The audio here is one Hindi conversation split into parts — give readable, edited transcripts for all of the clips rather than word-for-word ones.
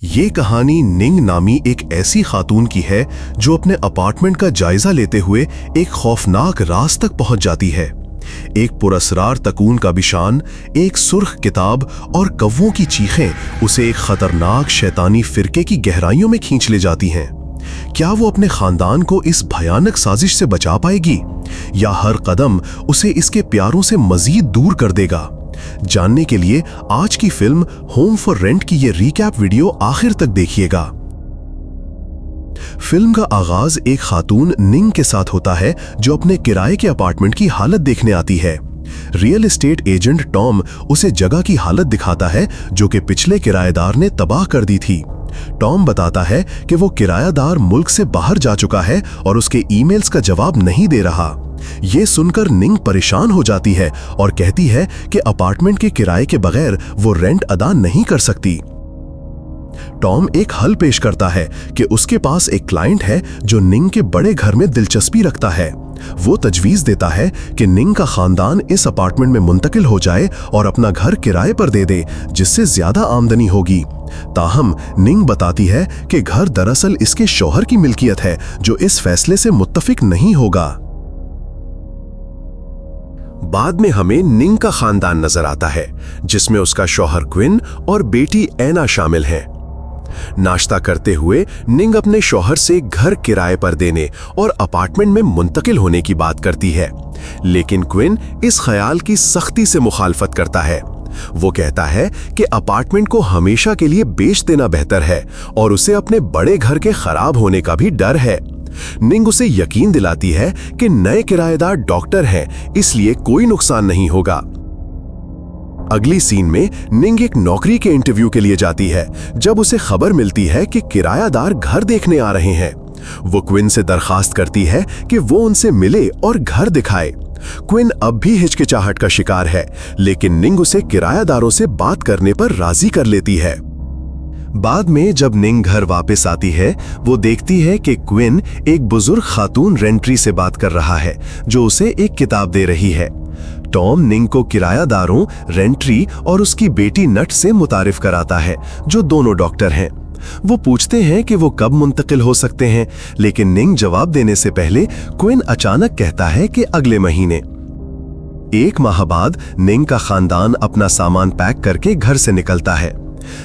ये कहानी निंग नामी एक ऐसी खातून की है जो अपने अपार्टमेंट का जायजा लेते हुए एक खौफनाक राज तक पहुंच जाती है। एक पुरस्रार तकून का बिशान, एक सुर्ख किताब और कौवों की चीखें उसे एक खतरनाक शैतानी फिरके की गहराइयों में खींच ले जाती हैं। क्या वो अपने खानदान को इस भयानक साजिश से बचा पाएगी या हर कदम उसे इसके प्यारों से मजीद दूर कर देगा? जानने के लिए आज की फिल्म होम फॉर रेंट की ये रिकैप वीडियो आखिर तक देखिएगा। फिल्म का आगाज एक खातून निंग के साथ होता है जो अपने किराए के अपार्टमेंट की हालत देखने आती है। रियल एस्टेट एजेंट टॉम उसे जगह की हालत दिखाता है जो कि पिछले किराएदार ने तबाह कर दी थी। टॉम बताता है कि वो किरायादार मुल्क से बाहर जा चुका है और उसके ईमेल्स का जवाब नहीं दे रहा। ये सुनकर निंग परेशान हो जाती है और कहती है कि अपार्टमेंट के किराए के बगैर वो रेंट अदा नहीं कर सकती। टॉम एक हल पेश करता है कि उसके पास एक क्लाइंट है जो निंग के बड़े घर में दिलचस्पी रखता है। वो तजवीज देता है कि निंग का खानदान इस अपार्टमेंट में मुंतकिल हो जाए और अपना घर किराए पर दे दे, जिससे ज्यादा आमदनी होगी। ताहम निंग बताती है कि घर दरअसल इसके शौहर की मिल्कियत है जो इस फैसले से मुत्तफिक नहीं होगा। बाद में हमें निंग का खानदान नजर आता है जिसमें उसका शौहर क्विन और बेटी एना शामिल हैं। नाश्ता करते हुए निंग अपने शौहर से घर किराए पर देने और अपार्टमेंट में मुंतकिल होने की बात करती है, लेकिन क्विन इस ख्याल की सख्ती से मुखालफत करता है। वो कहता है कि अपार्टमेंट को हमेशा के लिए बेच देना बेहतर है और उसे अपने बड़े घर के खराब होने का भी डर है। निंग उसे यकीन दिलाती है कि नए किराएदार डॉक्टर हैं, इसलिए कोई नुकसान नहीं होगा। अगली सीन में निंग एक नौकरी के इंटरव्यू के लिए जाती है जब उसे खबर मिलती है कि किरायादार घर देखने आ रहे हैं। वो क्विन से दरखास्त करती है कि वो उनसे मिले और घर दिखाए। क्विन अब भी हिचकिचाहट का शिकार है, लेकिन निंग उसे किरायादारों से बात करने पर राजी कर लेती है। बाद में जब निंग घर वापस आती है, वो देखती है कि क्विन एक बुजुर्ग खातून रेंट्री से बात कर रहा है जो उसे एक किताब दे रही है। टॉम निंग को किरायादारों, रेंट्री और उसकी बेटी नट से मुतारिफ कराता है जो दोनों डॉक्टर हैं। वो पूछते हैं कि वो कब मुंतकिल हो सकते हैं, लेकिन निंग जवाब देने से पहले क्विन अचानक कहता है कि अगले महीने। एक माह बाद निंग का खानदान अपना सामान पैक करके घर से निकलता है।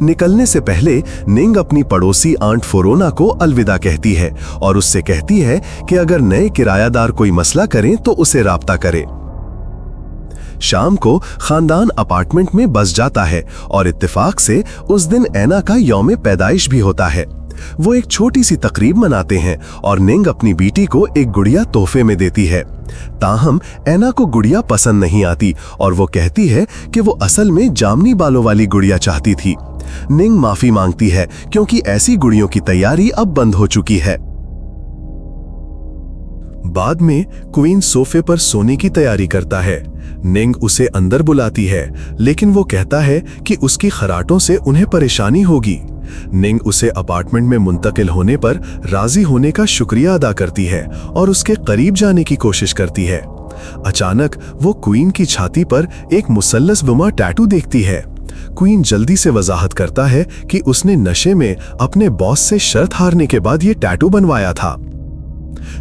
निकलने से पहले निंग अपनी पड़ोसी आंट फोरोना को अलविदा कहती है और उससे कहती है कि अगर नए किरायादार कोई मसला करें तो उसे राब्ता करे। शाम को खानदान अपार्टमेंट में बस जाता है और इत्तेफाक से उस दिन एना का यौम पैदाइश भी होता है। वो एक छोटी सी तकरीब मनाते हैं और निंग अपनी बेटी को एक गुड़िया तोहफे में देती है। ताहम एना को गुड़िया पसंद नहीं आती और वो कहती है कि वो असल में जामनी बालों वाली गुड़िया चाहती थी। निंग माफी मांगती है क्योंकि ऐसी गुड़ियों की तैयारी अब बंद हो चुकी है। बाद में क्वीन सोफे पर सोने की तैयारी करता है। निंग उसे अंदर बुलाती है, लेकिन वो कहता है कि उसकी खराटों से उन्हें परेशानी होगी। निंग उसे अपार्टमेंट में मुंतकिल होने पर राजी होने का शुक्रिया अदा करती है और उसके करीब जाने की कोशिश करती है। अचानक वो क्वीन की छाती पर एक मुसल्लस नुमा टैटू देखती है। क्वीन जल्दी से वजाहत करता है कि उसने नशे में अपने बॉस से शर्त हारने के बाद ये टैटू बनवाया था।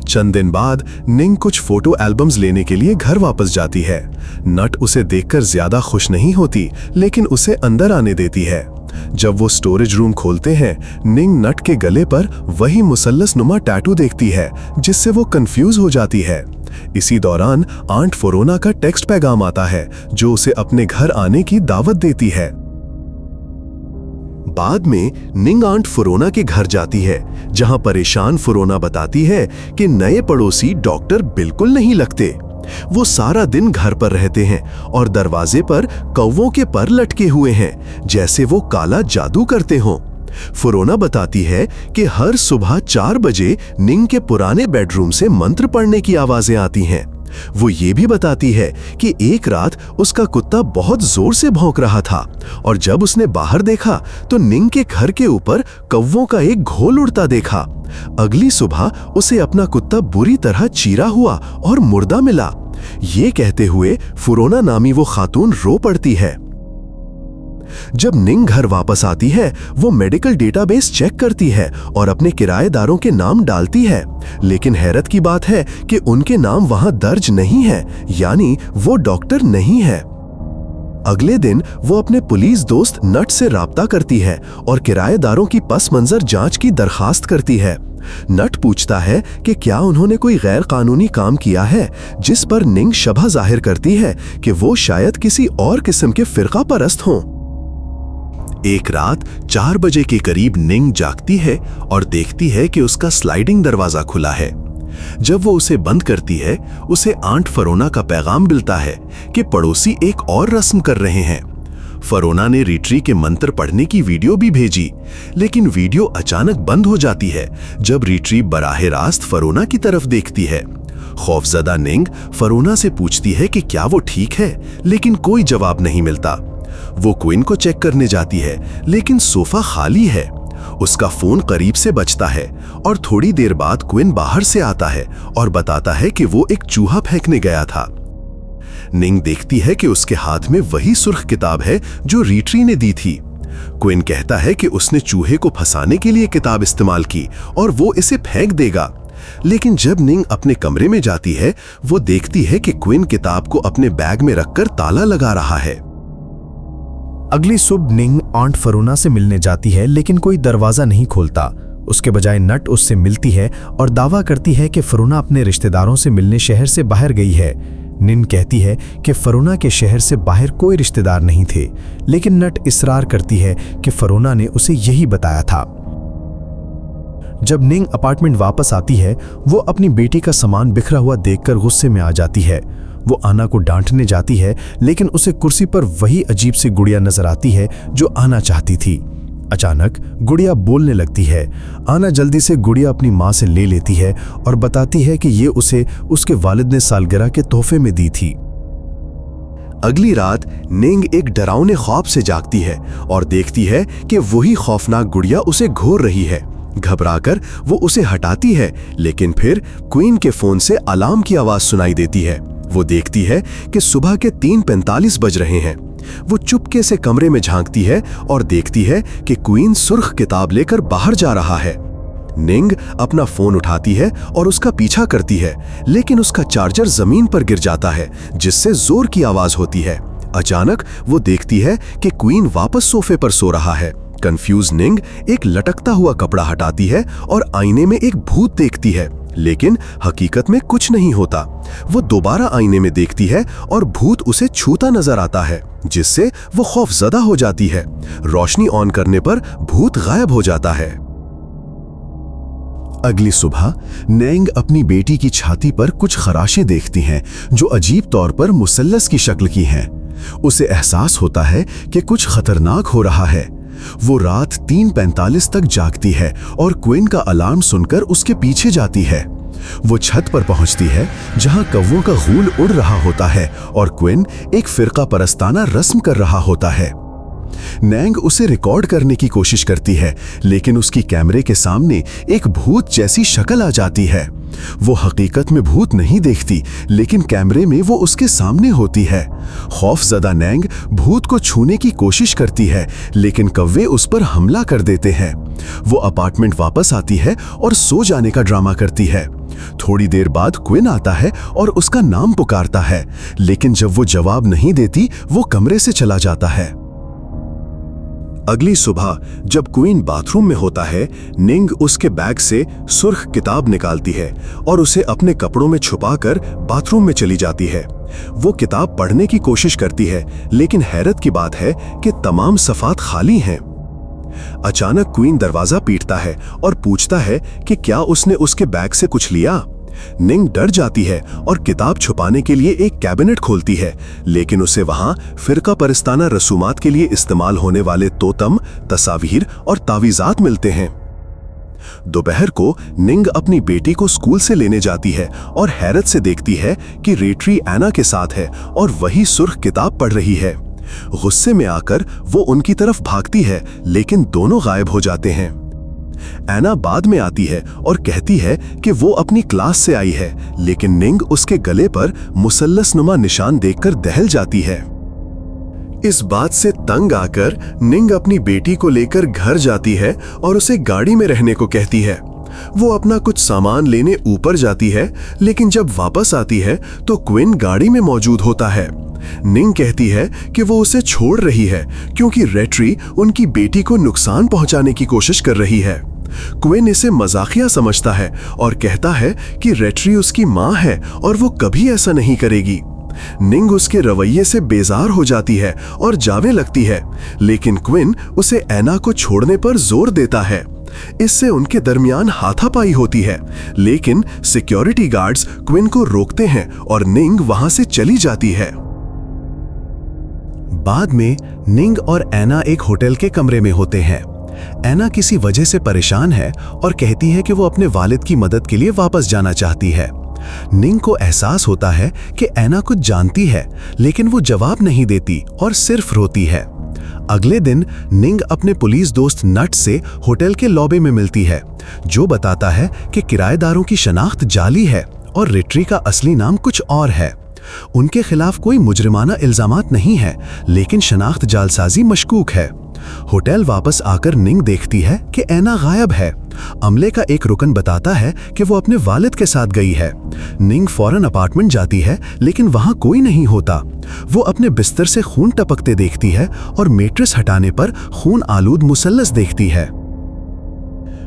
चंद दिन बाद निंग कुछ फोटो एल्बम्स लेने के लिए घर वापस जाती है। नट उसे देखकर ज्यादा खुश नहीं होती, लेकिन उसे अंदर आने देती है। जब वो स्टोरेज रूम खोलते हैं, निंग नट के गले पर वही मुसल्लस नुमा टैटू देखती है, जिससे वो कंफ्यूज हो जाती है। इसी दौरान आंट फोरोना का टेक्स्ट पैगाम आता है जो उसे अपने घर आने की दावत देती है। बाद में निंग आंट फोरोना के घर जाती है, जहां परेशान फोरोना बताती है कि नए पड़ोसी डॉक्टर बिल्कुल नहीं लगते। वो सारा दिन घर पर रहते हैं और दरवाजे पर कौवों के पर लटके हुए हैं, जैसे वो काला जादू करते हों। फोरोना बताती है कि हर सुबह 4 बजे निंग के पुराने बेडरूम से मंत्र पढ़ने की आवाजें आती हैं। वो ये भी बताती है कि एक रात उसका कुत्ता बहुत जोर से भौंक रहा था और जब उसने बाहर देखा तो निंग के घर के ऊपर कौवों का एक घोल उड़ता देखा। अगली सुबह उसे अपना कुत्ता बुरी तरह चीरा हुआ और मुर्दा मिला। ये कहते हुए फोरोना नामी वो खातून रो पड़ती है। जब निंग घर वापस आती है, वो मेडिकल डेटाबेस चेक करती है और अपने किराएदारों के नाम डालती है, लेकिन हैरत की बात है कि उनके नाम वहां दर्ज नहीं है, यानी वो डॉक्टर नहीं है। अगले दिन वो अपने पुलिस दोस्त नट से राब्ता करती है और किराएदारों की पस मंजर जांच की दरखास्त करती है। नट पूछता है कि क्या उन्होंने कोई गैर कानूनी काम किया है, जिस पर निंग शबह जाहिर करती है कि वो शायद किसी और किस्म के फिरका परस्त हों। एक रात 4 बजे के करीब निंग जागती है और देखती है कि उसका स्लाइडिंग दरवाजा खुला है। जब वो उसे बंद करती है, उसे आंट फरोना का पैगाम मिलता है कि पड़ोसी एक और रस्म कर रहे हैं। फरोना ने रिट्री के मंत्र पढ़ने की वीडियो भी भेजी, लेकिन वीडियो अचानक बंद हो जाती है जब रिट्री बराह रास्त फरोना की तरफ देखती है। खौफजदा निंग फरोना से पूछती है कि क्या वो ठीक है, लेकिन कोई जवाब नहीं मिलता। वो क्विन को चेक करने जाती है, लेकिन सोफा खाली है। उसका फोन करीब से बजता है और थोड़ी देर बाद क्विन बाहर से आता है और बताता है कि वो एक चूहा फेंकने गया था। निंग देखती है कि उसके हाथ में वही सुर्ख किताब है जो रिट्री ने दी थी। क्विन कहता है कि उसने चूहे को फंसाने के लिए किताब इस्तेमाल की और वो इसे फेंक देगा। लेकिन जब निंग अपने कमरे में जाती है, वो देखती है कि क्विन किताब को अपने बैग में रखकर ताला लगा रहा है। अगली सुबह निंग आंट फरोना से मिलने जाती है, लेकिन कोई दरवाजा नहीं खोलता। उसके बजाय नट उससे मिलती है और दावा करती है कि फरोना अपने रिश्तेदारों से मिलने शहर से बाहर गई है। निंग कहती है कि फरोना के शहर से बाहर कोई रिश्तेदार नहीं थे, लेकिन नट इसरार करती है कि फरोना ने उसे यही बताया था। जब निंग अपार्टमेंट वापस आती है, वो अपनी बेटी का सामान बिखरा हुआ देखकर गुस्से में आ जाती है। वो आना को डांटने जाती है, लेकिन उसे कुर्सी पर वही अजीब सी गुड़िया नजर आती है जो आना चाहती थी। अचानक गुड़िया बोलने लगती है। आना जल्दी से गुड़िया अपनी माँ से ले लेती है और बताती है कि ये उसे उसके वालिद ने सालगिरह के तोहफे में दी थी। अगली रात निंग एक डरावने ख्वाब से जागती है और देखती है कि वही खौफनाक गुड़िया उसे घूर रही है। घबराकर वो उसे हटाती है, लेकिन फिर क्वीन के फोन से अलार्म की आवाज सुनाई देती है। वो देखती है कि सुबह के 3:45 बज रहे हैं। वो चुपके से कमरे में झांकती है और देखती है कि क्वीन सुर्ख किताब लेकर बाहर जा रहा है। निंग अपना फोन उठाती है और उसका पीछा करती है, लेकिन उसका चार्जर जमीन पर गिर जाता है, जिससे जोर की आवाज होती है। अचानक वो देखती है कि क्वीन वापस सोफे पर सो रहा है। कंफ्यूज निंग एक लटकता हुआ कपड़ा हटाती है और आईने में एक भूत देखती है, लेकिन हकीकत में कुछ नहीं होता। वो दोबारा आईने में देखती है और भूत उसे छूता नजर आता है, जिससे वो खौफजदा हो जाती है। रोशनी ऑन करने पर भूत गायब हो जाता है। अगली सुबह निंग अपनी बेटी की छाती पर कुछ खराशें देखती हैं जो अजीब तौर पर मुसल्लस की शक्ल की हैं। उसे एहसास होता है कि कुछ खतरनाक हो रहा है। वो रात 3:45 तक जागती है और क्वीन का अलार्म सुनकर उसके पीछे जाती है। वो छत पर पहुंचती है जहां कौवों का गूल उड़ रहा होता है और क्वीन एक फिरका परस्ताना रस्म कर रहा होता है। निंग उसे रिकॉर्ड करने की कोशिश करती है, लेकिन उसकी कैमरे के सामने एक भूत जैसी शक्ल आ जाती है। वो हकीकत में भूत नहीं देखती, लेकिन कैमरे में वो उसके सामने होती है। खौफजदा निंग भूत को छूने की कोशिश करती है, लेकिन कौवे उस पर हमला कर देते हैं। वो अपार्टमेंट वापस आती है और सो जाने का ड्रामा करती है। थोड़ी देर बाद क्वीन आता है और उसका नाम पुकारता है, लेकिन जब वो जवाब नहीं देती, वो कमरे से चला जाता है। अगली सुबह जब क्वीन बाथरूम में होता है, निंग उसके बैग से सुर्ख किताब निकालती है और उसे अपने कपड़ों में छुपाकर बाथरूम में चली जाती है। वो किताब पढ़ने की कोशिश करती है, लेकिन हैरत की बात है कि तमाम सफ़ात खाली हैं। अचानक क्वीन दरवाजा पीटता है और पूछता है कि क्या उसने उसके बैग से कुछ लिया। निंग डर जाती है और किताब छुपाने के लिए एक कैबिनेट खोलती है, लेकिन उसे वहां फिरका परस्ताना रसूमात के लिए इस्तेमाल होने वाले तोतम, तस्वीर और तावीज़ात मिलते हैं। दोपहर को निंग अपनी बेटी को स्कूल से लेने जाती है और हैरत से देखती है कि रिट्री एना के साथ है और वही सुर्ख किताब पढ़ रही है। गुस्से में आकर वो उनकी तरफ भागती है, लेकिन दोनों गायब हो जाते हैं। एना बाद में आती है और कहती है कि वो अपनी क्लास से आई है, लेकिन निंग उसके गले पर मुसल्लस नुमा निशान देखकर दहल जाती है। इस बात से तंग आकर निंग अपनी बेटी को लेकर घर जाती है और उसे गाड़ी में रहने को कहती है। वो अपना कुछ सामान लेने ऊपर जाती है, लेकिन जब वापस आती है तो क्विन गाड़ी में मौजूद होता है। निंग कहती है कि वो उसे छोड़ रही है क्योंकि रेट्री उनकी बेटी को नुकसान पहुंचाने की कोशिश कर रही है। क्विन इसे मजाकिया समझता है और कहता है कि रेट्री उसकी मां है और वो कभी ऐसा नहीं करेगी। निंग उसके रवैये से बेजार हो जाती है और जाने लगती है, लेकिन क्विन उसे एना को छोड़ने पर जोर देता है। इससे उनके दरमियान हाथापाई होती है, लेकिन सिक्योरिटी गार्ड्स क्विन को रोकते हैं और निंग वहां से चली जाती है। बाद में निंग और एना एक होटल के कमरे में होते हैं। एना किसी वजह से परेशान है और कहती है कि वो अपने वालिद की मदद के लिए वापस जाना चाहती है। निंग को एहसास होता है कि एना कुछ जानती है, लेकिन वो जवाब नहीं देती और सिर्फ रोती है। अगले दिन निंग अपने पुलिस दोस्त नट से होटल के लॉबी में मिलती है, जो बताता है कि किराएदारों की शनाख्त जाली है और रेट्री का असली नाम कुछ और है। उनके खिलाफ कोई मुजरिमाना इल्जामात नहीं है, लेकिन शनाख्त जालसाजी मशकूक है। होटल वापस आकर निंग देखती है कि एना गायब है। अमले का एक रुकन बताता है कि वो अपने वालिद के साथ गई है। निंग फौरन अपार्टमेंट जाती है, लेकिन वहां कोई नहीं होता। वो अपने बिस्तर से खून टपकते देखती है और मेट्रेस हटाने पर खून आलूद मुसल्लस देखती है।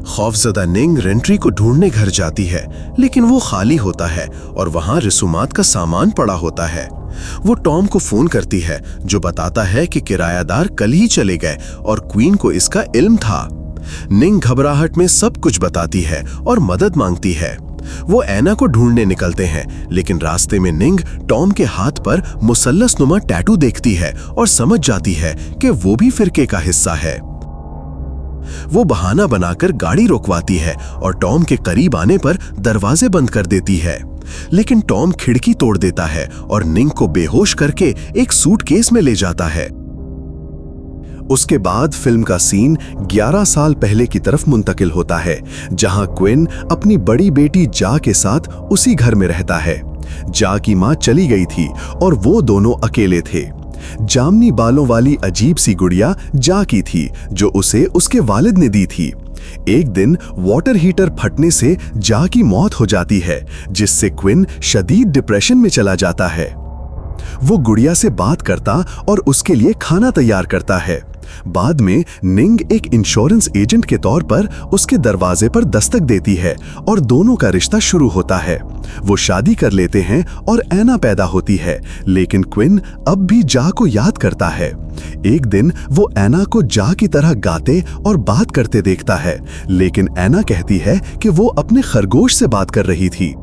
खौफजदा निंग रेट्री को ढूंढने घर जाती है, लेकिन वो खाली होता है और वहां रसूमात का सामान पड़ा होता है। वो टॉम को फोन करती है, जो बताता है कि किरायादार कल ही चले गए और क्वीन को इसका इल्म था। निंग घबराहट में सब कुछ बताती है और मदद मांगती है। वो एना को ढूंढने निकलते हैं, लेकिन रास्ते में निंग टॉम के हाथ पर मुसल्लस नुमा टैटू देखती है और समझ जाती है कि वो भी फिरके का हिस्सा है। वो बहाना बनाकर गाड़ी रोकवाती है और टॉम के करीब आने पर दरवाजे बंद कर देती है, लेकिन टॉम खिड़की तोड़ देता है और निंग को बेहोश करके एक सूटकेस में ले जाता है। उसके बाद फिल्म का सीन 11 साल पहले की तरफ मुंतकिल होता है, जहां क्विन अपनी बड़ी बेटी जा के साथ उसी घर में रहता है। जा की मां चली गई थी और वो दोनों अकेले थे। जामनी बालों वाली अजीब सी गुड़िया जा की थी, जो उसे उसके वालिद ने दी थी। एक दिन वाटर हीटर फटने से जा की मौत हो जाती है, जिससे क्विन शदीद डिप्रेशन में चला जाता है। वो गुड़िया से बात करता और उसके लिए खाना तैयार करता है। बाद में निंग एक इंश्योरेंस एजेंट के तौर पर उसके दरवाजे पर दस्तक देती है और दोनों का रिश्ता शुरू होता है। वो शादी कर लेते हैं और एना पैदा होती है, लेकिन क्विन अब भी जा को याद करता है। एक दिन वो एना को जा की तरह गाते और बात करते देखता है, लेकिन एना कहती है कि वो अपने खरगोश से बात कर रही थी।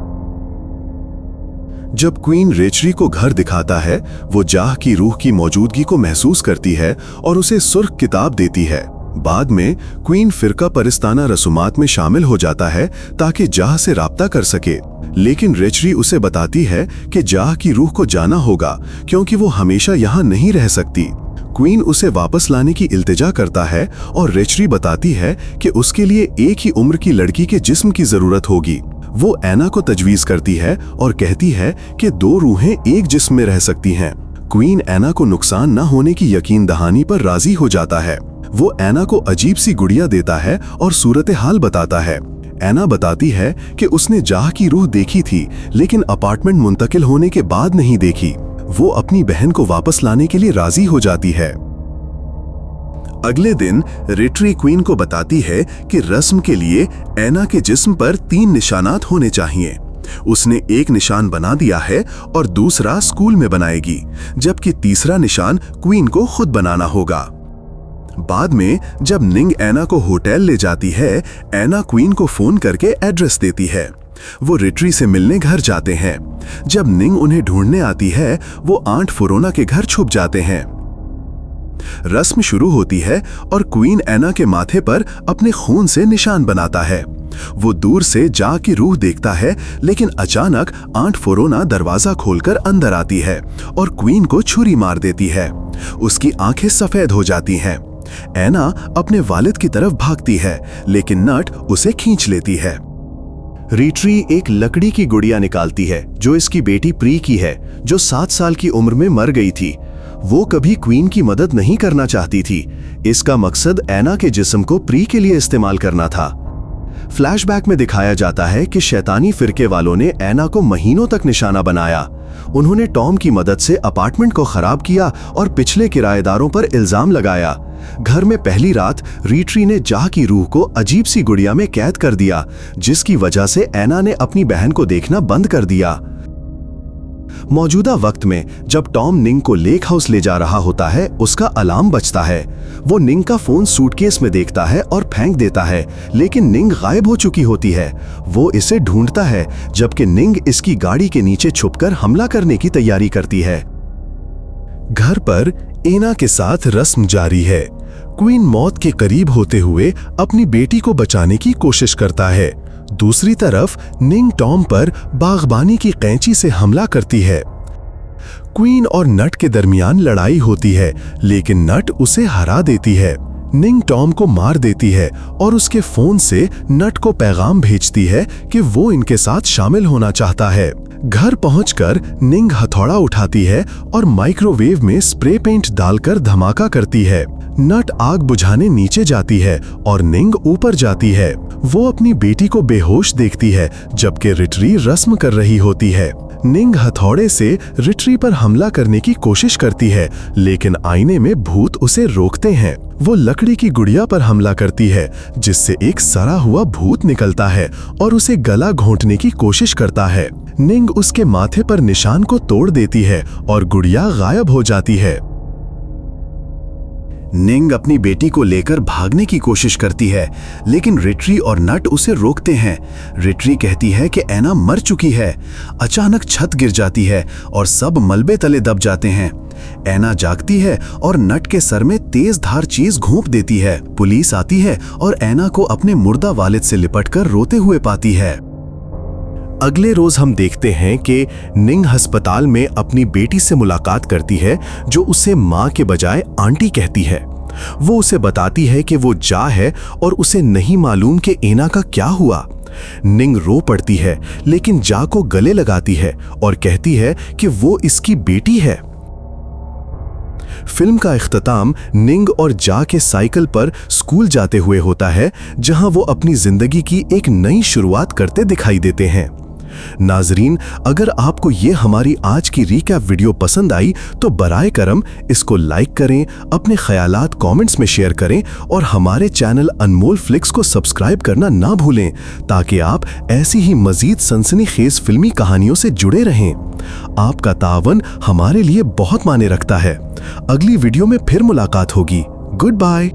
जब क्वीन रेट्री को घर दिखाता है, वो जाह की रूह की मौजूदगी को महसूस करती है और उसे सुर्ख किताब देती है। बाद में क्वीन फिरका परिस्ताना रसूमात में शामिल हो जाता है ताकि जाह से राब्ता कर सके, लेकिन रेट्री उसे बताती है कि जाह की रूह को जाना होगा क्योंकि वो हमेशा यहाँ नहीं रह सकती। क्वीन उसे वापस लाने की इल्तिजा करता है और रेट्री बताती है कि उसके लिए एक ही उम्र की लड़की के जिस्म की जरूरत होगी। वो एना को तजवीज करती है और कहती है कि दो रूहें एक जिस्म में रह सकती हैं। क्वीन एना को नुकसान न होने की यकीन दहानी पर राजी हो जाता है। वो एना को अजीब सी गुड़िया देता है और सूरत हाल बताता है। एना बताती है कि उसने जाह की रूह देखी थी, लेकिन अपार्टमेंट मुंतकिल होने के बाद नहीं देखी। वो अपनी बहन को वापस लाने के लिए राजी हो जाती है। अगले दिन रेट्री क्वीन को बताती है कि रस्म के लिए एना के जिस्म पर 3 निशानात होने चाहिए। उसने एक निशान बना दिया है और दूसरा स्कूल में बनाएगी, जबकि तीसरा निशान क्वीन को खुद बनाना होगा। बाद में जब निंग एना को होटल ले जाती है, एना क्वीन को फोन करके एड्रेस देती है। वो रेट्री से मिलने घर जाते हैं। जब निंग उन्हें ढूंढने आती है, वो आंट फरोना के घर छुप जाते हैं। रस्म शुरू होती है और क्वीन एना के माथे पर अपने खून से निशान बनाता है। वो दूर से जा की रूह देखता है, लेकिन अचानक आंट फरोना दरवाजा खोलकर अंदर आती है और क्वीन को छुरी मार देती है। उसकी आंखें सफेद हो जाती हैं। एना अपने वालिद की तरफ भागती है, लेकिन नट उसे खींच लेती है। रेट्री एक लकड़ी की गुड़िया निकालती है जो इसकी बेटी प्री की है, जो 7 साल की उम्र में मर गई थी। वो कभी क्वीन की मदद नहीं करना चाहती थी। इसका मकसद एना के जिस्म को प्री के लिए इस्तेमाल करना था। फ्लैशबैक में दिखाया जाता है कि शैतानी फिरके वालों ने एना को महीनों तक निशाना बनाया। उन्होंने टॉम की मदद से अपार्टमेंट को खराब किया और पिछले किराएदारों पर इल्जाम लगाया। घर में पहली रात रीट्री ने जाह की रूह को अजीब सी गुड़िया में कैद कर दिया, जिसकी वजह से एना ने अपनी बहन को देखना बंद कर दिया। मौजूदा वक्त में जब टॉम निंग को लेक हाउस ले जा रहा होता है, उसका अलार्म बजता है। वो निंग का फोन सूटकेस में देखता है और फेंक देता है, लेकिन निंग गायब हो चुकी होती है। वो इसे ढूंढता है, जबकि निंग इसकी गाड़ी के नीचे छुपकर हमला करने की तैयारी करती है। घर पर एना के साथ रस्म जारी है। क्वीन मौत के करीब होते हुए अपनी बेटी को बचाने की कोशिश करता है। दूसरी तरफ निंग टॉम पर बागबानी की कैंची से हमला करती है। क्वीन और नट के दरमियान लड़ाई होती है, लेकिन नट उसे हरा देती है। निंग टॉम को मार देती है और उसके फोन से नट को पैगाम भेजती है कि वो इनके साथ शामिल होना चाहता है। घर पहुंचकर निंग हथौड़ा उठाती है और माइक्रोवेव में स्प्रे पेंट डालकर धमाका करती है। नट आग बुझाने नीचे जाती है और निंग ऊपर जाती है। वो अपनी बेटी को बेहोश देखती है, जबकि रिट्री रस्म कर रही होती है। निंग हथौड़े से रिट्री पर हमला करने की कोशिश करती है, लेकिन आईने में भूत उसे रोकते हैं। वो लकड़ी की गुड़िया पर हमला करती है, जिससे एक सड़ा हुआ भूत निकलता है और उसे गला घोंटने की कोशिश करता है। निंग उसके माथे पर निशान को तोड़ देती है और गुड़िया गायब हो जाती है। निंग अपनी बेटी को लेकर भागने की कोशिश करती है, लेकिन रिट्री और नट उसे रोकते हैं। रिट्री कहती है कि एना मर चुकी है। अचानक छत गिर जाती है और सब मलबे तले दब जाते हैं। एना जागती है और नट के सर में तेज धार चीज घोंप देती है। पुलिस आती है और एना को अपने मुर्दा वालिद से लिपटकर रोते हुए पाती है। अगले रोज हम देखते हैं कि निंग अस्पताल में अपनी बेटी से मुलाकात करती है, जो उसे मां के बजाय आंटी कहती है। वो उसे बताती है कि वो जा है और उसे नहीं मालूम कि एना का क्या हुआ। निंग रो पड़ती है, लेकिन जा को गले लगाती है और कहती है कि वो इसकी बेटी है। फिल्म का इख्तिताम निंग और जा के साइकिल पर स्कूल जाते हुए होता है, जहां वो अपनी जिंदगी की एक नई शुरुआत करते दिखाई देते हैं। नाजरीन, अगर आपको ये हमारी आज की रिकैप वीडियो पसंद आई तो बराए करम इसको लाइक करें, अपने ख्यालात कमेंट्स में शेयर करें और हमारे चैनल अनमोल फ्लिक्स को सब्सक्राइब करना ना भूलें, ताकि आप ऐसी ही मजीद सनसनीखेज फिल्मी कहानियों से जुड़े रहें। आपका तावन हमारे लिए बहुत मायने रखता है। अगली वीडियो में फिर मुलाकात होगी। Good bye.